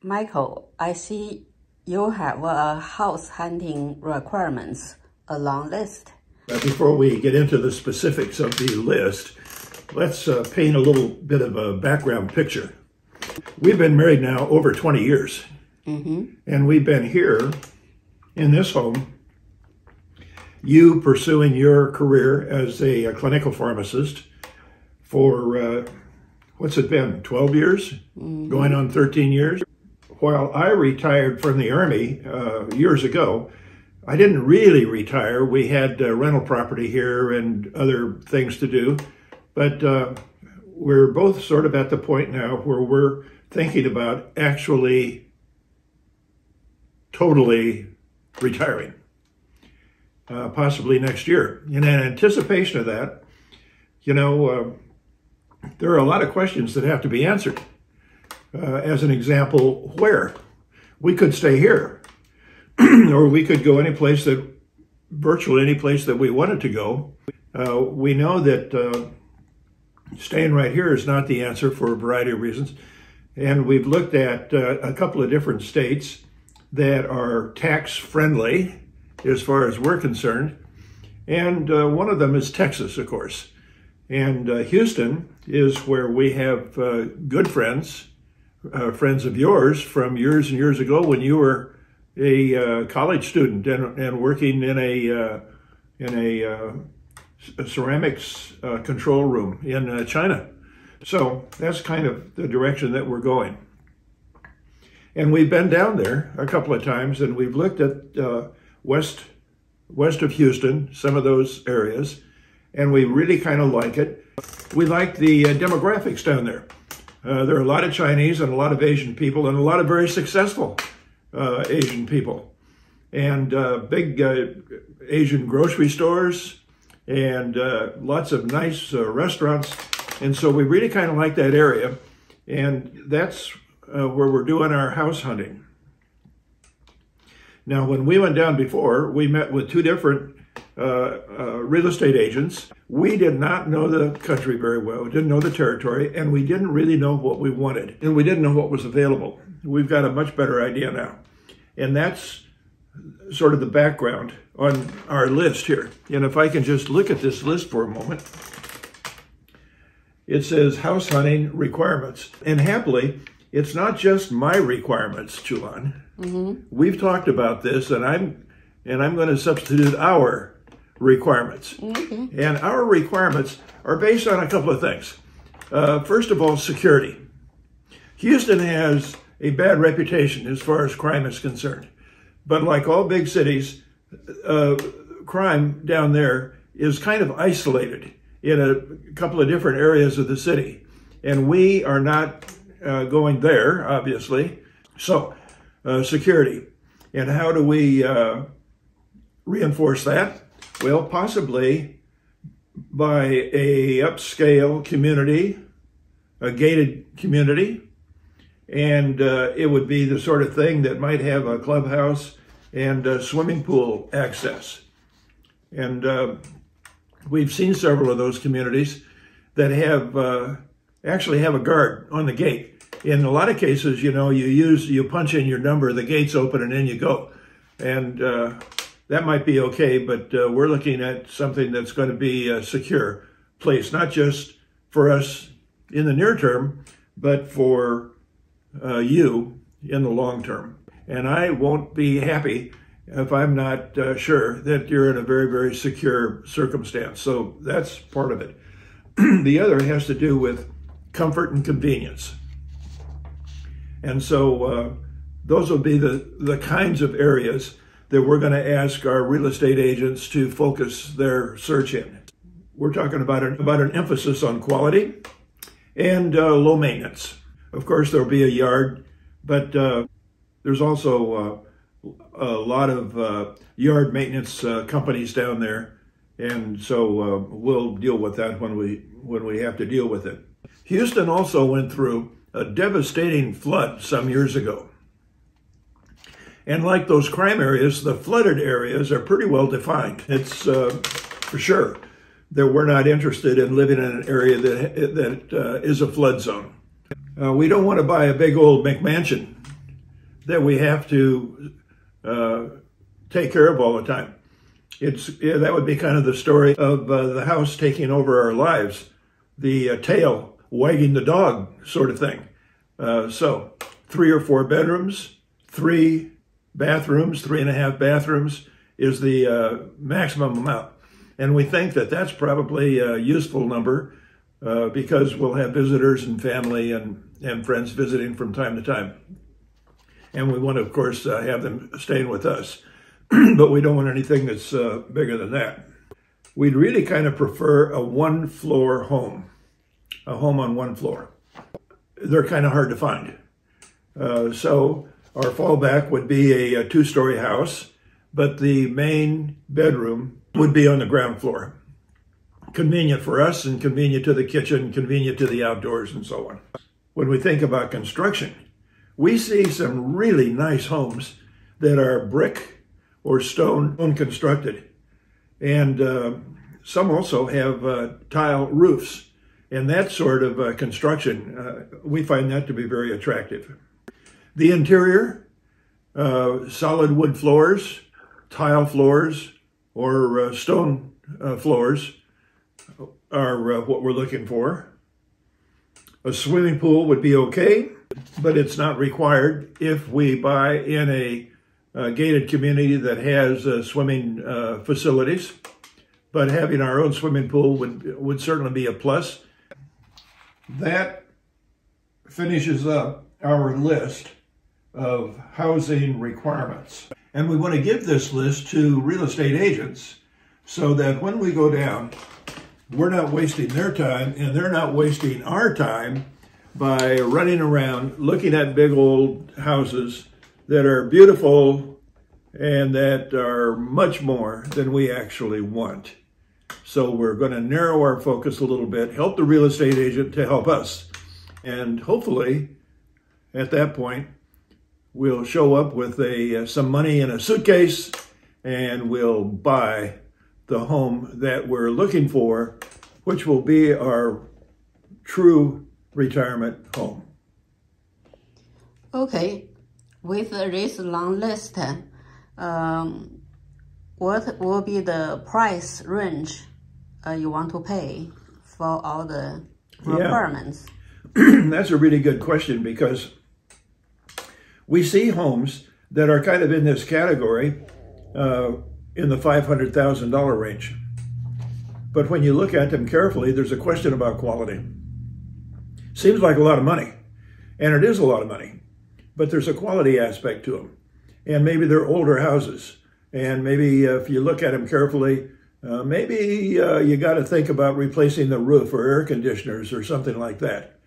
Michael, I see you have a house hunting requirements, a long list. Before we get into the specifics of the list, let's paint a little bit of a background picture. We've been married now over 20 years, and we've been here in this home, you pursuing your career as a clinical pharmacist for, what's it been, 12 years? Going on 13 years? While I retired from the Army years ago, I didn't really retire. We had rental property here and other things to do, but we're both sort of at the point now where we're thinking about actually totally retiring, possibly next year. And in anticipation of that, you know, there are a lot of questions that have to be answered. As an example, where? We could stay here, or we could go virtually any place that we wanted to go. We know that staying right here is not the answer for a variety of reasons. And we've looked at a couple of different states that are tax friendly as far as we're concerned. And one of them is Texas, of course. And Houston is where we have good friends, friends of yours from years and years ago when you were a college student and working in a ceramics control room in China. So that's kind of the direction that we're going. And we've been down there a couple of times, and we've looked at west of Houston, some of those areas, and we really kind of like it. We like the demographics down there. There are a lot of Chinese and a lot of Asian people and a lot of very successful Asian people. And big Asian grocery stores and lots of nice restaurants. And so we really kind of like that area. And that's where we're doing our house hunting. Now, when we went down before, we met with two different real estate agents. We did not know the country very well. We didn't know the territory, and we didn't really know what we wanted, and we didn't know what was available. We've got a much better idea now. And that's sort of the background on our list here. And if I can just look at this list for a moment, it says house hunting requirements. And happily, it's not just my requirements, Chulan. We've talked about this, and I'm going to substitute our requirements. And our requirements are based on a couple of things. First of all, security. Houston has a bad reputation as far as crime is concerned. But like all big cities, crime down there is kind of isolated in a couple of different areas of the city. And we are not going there, obviously. So, security. And how do we reinforce that? Well, possibly by a upscale community, a gated community, and it would be the sort of thing that might have a clubhouse and swimming pool access. And we've seen several of those communities that have actually have a guard on the gate. In a lot of cases, you know, you punch in your number, the gate's open, and in you go. And that might be okay, but we're looking at something that's going to be a secure place, not just for us in the near term, but for you in the long term. And I won't be happy if I'm not sure that you're in a very, very secure circumstance. So that's part of it. The other has to do with comfort and convenience. And so those will be the kinds of areas that we're going to ask our real estate agents to focus their search in. We're talking about an emphasis on quality and low maintenance. Of course, there'll be a yard, but there's also a lot of yard maintenance companies down there, and so we'll deal with that when we have to deal with it. Houston also went through a devastating flood some years ago. And like those crime areas, the flooded areas are pretty well defined. It's for sure that we're not interested in living in an area that is a flood zone. We don't want to buy a big old McMansion that we have to take care of all the time. That would be kind of the story of the house taking over our lives, the tail wagging the dog sort of thing. So 3 or 4 bedrooms, 3 bathrooms, 3.5 bathrooms is the maximum amount. And we think that that's probably a useful number because we'll have visitors and family and friends visiting from time to time. And we want to, of course, have them staying with us. But we don't want anything that's bigger than that. We'd really kind of prefer a 1-floor home, a home on 1 floor. They're kind of hard to find. So our fallback would be a 2-story house, but the main bedroom would be on the ground floor. Convenient for us and convenient to the kitchen, convenient to the outdoors and so on. When we think about construction, we see some really nice homes that are brick or stone constructed. And some also have tile roofs. And that sort of construction, we find that to be very attractive. The interior, solid wood floors, tile floors, or stone floors are what we're looking for. A swimming pool would be okay, but it's not required if we buy in a gated community that has swimming facilities. But having our own swimming pool would certainly be a plus. That finishes up our list of housing requirements. And we want to give this list to real estate agents so that when we go down, we're not wasting their time and they're not wasting our time by running around looking at big old houses that are beautiful and that are much more than we actually want. So we're going to narrow our focus a little bit, help the real estate agent to help us. And hopefully, at that point, we'll show up with some money in a suitcase and we'll buy the home that we're looking for, which will be our true retirement home. Okay, with this long list, what will be the price range you want to pay for all the requirements? Yeah. That's a really good question because we see homes that are kind of in this category in the $500,000 range. But when you look at them carefully, there's a question about quality. Seems like a lot of money, and it is a lot of money, but there's a quality aspect to them. And maybe they're older houses, and maybe if you look at them carefully, maybe you got to think about replacing the roof or air conditioners or something like that.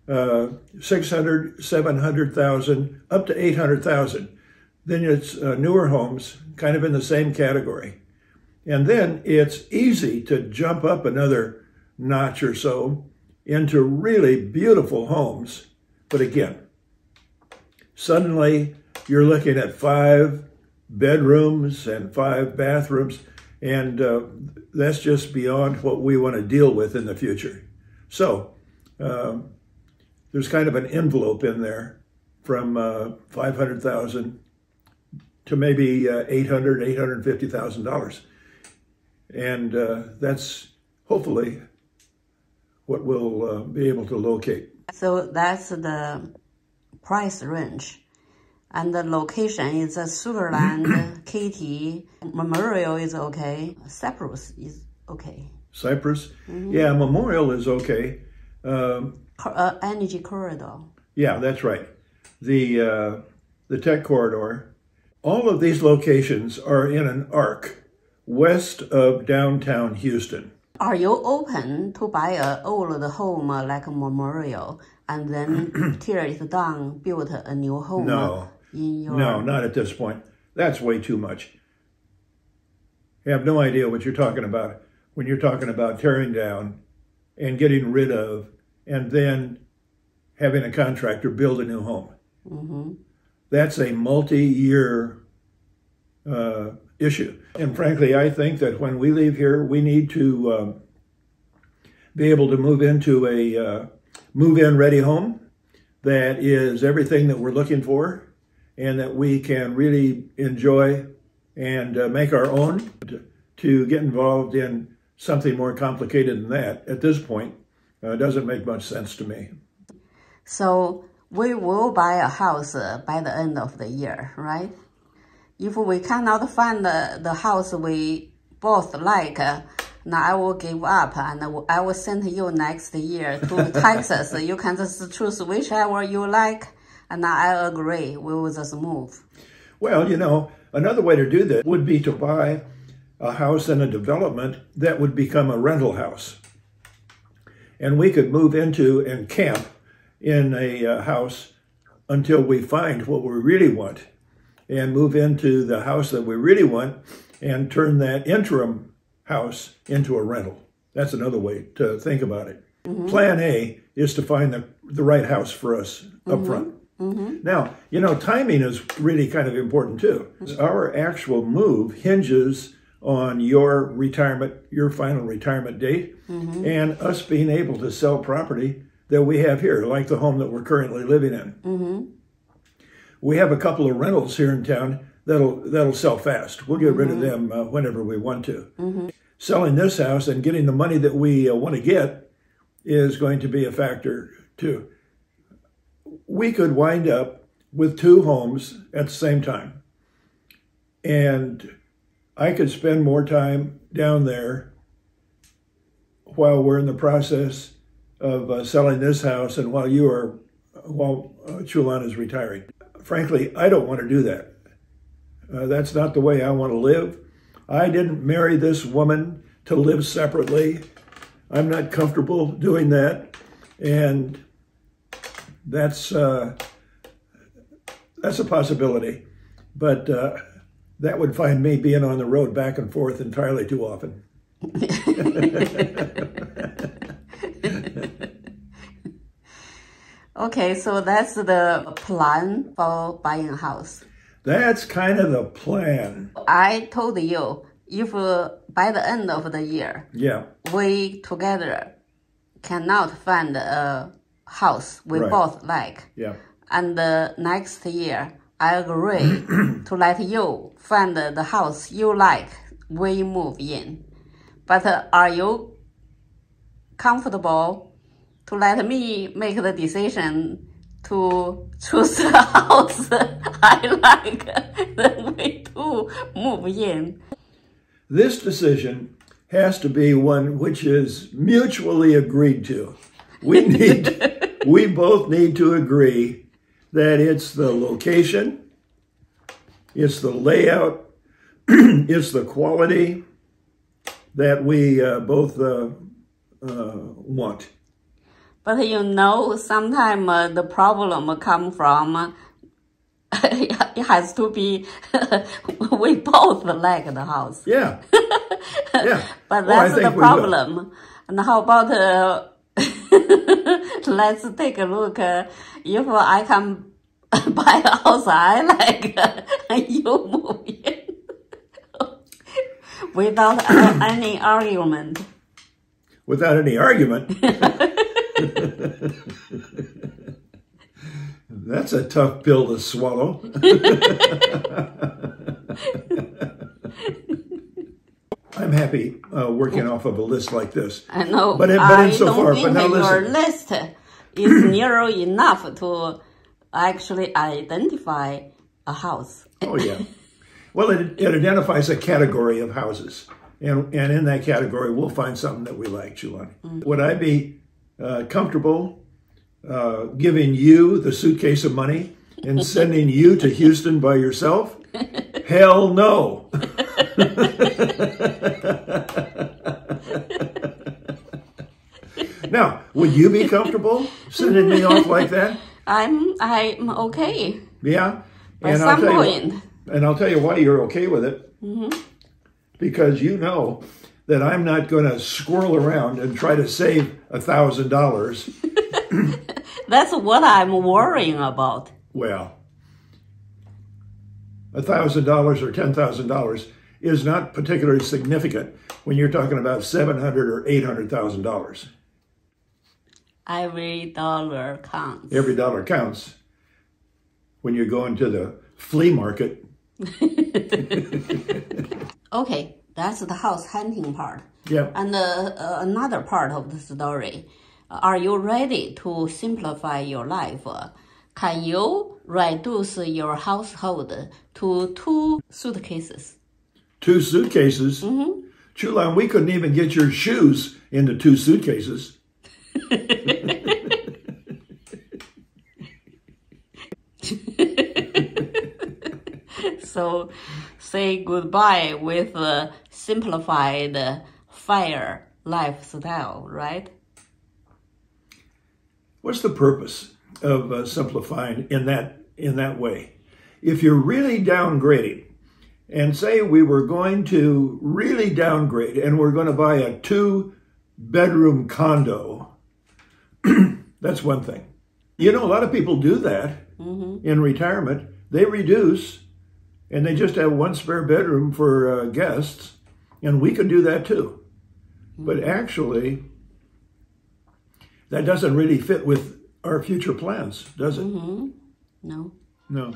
600, 700,000, up to 800,000. Then it's newer homes, kind of in the same category. And then it's easy to jump up another notch or so into really beautiful homes. But again, suddenly you're looking at 5 bedrooms and 5 bathrooms, and that's just beyond what we want to deal with in the future. So there's kind of an envelope in there from $500,000 to maybe $800,000, $850,000. And that's hopefully what we'll be able to locate. So that's the price range. And the location is Sugarland, Katy, Memorial is okay, Cypress is okay. Cypress? Mm-hmm. Yeah, Memorial is okay. Energy corridor. Yeah, that's right. The tech corridor. All of these locations are in an arc west of downtown Houston. Are you open to buy an old home like a Memorial and then tear it down, build a new home? No, no, not at this point. That's way too much. You have no idea what you're talking about when you're talking about tearing down and getting rid of and then having a contractor build a new home. Mm-hmm. That's a multi-year issue. And frankly, I think that when we leave here, we need to be able to move into a move-in ready home that is everything that we're looking for and that we can really enjoy and make our own. To get involved in something more complicated than that at this point doesn't make much sense to me. So we will buy a house by the end of the year, right? If we cannot find the house we both like, now I will give up and I will send you next year to Texas. You can just choose whichever you like, and I agree. We will just move. Well, you know, another way to do that would be to buy a house in a development that would become a rental house. And we could move into and camp in a house until we find what we really want, and move into the house that we really want and turn that interim house into a rental. That's another way to think about it. Mm-hmm. Plan A is to find the right house for us up front. Mm-hmm. Now, you know, timing is really kind of important too. Our actual move hinges on your retirement, your final retirement date, and us being able to sell property that we have here, like the home that we're currently living in. We have a couple of rentals here in town that'll sell fast. We'll get rid of them whenever we want to. Selling this house and getting the money that we want to get is going to be a factor too. We could wind up with 2 homes at the same time, and I could spend more time down there while we're in the process of selling this house and while Chulan is retiring. Frankly, I don't want to do that. That's not the way I want to live. I didn't marry this woman to live separately. I'm not comfortable doing that, and that's a possibility. But that would find me being on the road back and forth entirely too often. Okay, so that's the plan for buying a house. That's kind of the plan. I told you, if by the end of the year, we together cannot find a house we both like, and next year, I agree to let you find the house you like, we move in. But are you comfortable to let me make the decision to choose the house I like, then we two move in? This decision has to be one which is mutually agreed to. We both need to agree that it's the location, it's the layout, it's the quality that we both want. But you know, sometimes the problem comes from, it has to be, we both like the house. Yeah. But that's the problem. And how about, let's take a look. If I can buy a house I like, you move in. Without any argument. Without any argument? That's a tough pill to swallow. I'm happy working off of a list like this. I know, but I so don't far, think but now your listen. list is narrow enough to actually identify a house. Oh, yeah. Well, it identifies a category of houses. And in that category, we'll find something that we like, Chulan. Would I be comfortable giving you the suitcase of money and sending you to Houston by yourself? Hell no. Now, would you be comfortable sending me off like that? I'm okay. Yeah? At some point. And I'll tell you why you're okay with it. Because you know that I'm not going to squirrel around and try to save $1,000. That's what I'm worrying about. Well, $1,000 or $10,000 is not particularly significant when you're talking about $700,000 or $800,000. Every dollar counts. Every dollar counts when you're going to the flea market. Okay, that's the house hunting part. Yeah. And another part of the story, are you ready to simplify your life? Can you reduce your household to 2 suitcases? 2 suitcases? Mm-hmm. Chulan, we couldn't even get your shoes into 2 suitcases. So say goodbye with a simplified FIRE lifestyle, right? What's the purpose of simplifying in that way? If you're really downgrading, and say we were going to really downgrade and we're going to buy a 2-bedroom condo, that's one thing. You know, a lot of people do that in retirement. They reduce and they just have 1 spare bedroom for guests, and we could do that too. But actually, that doesn't really fit with our future plans, does it? No. No.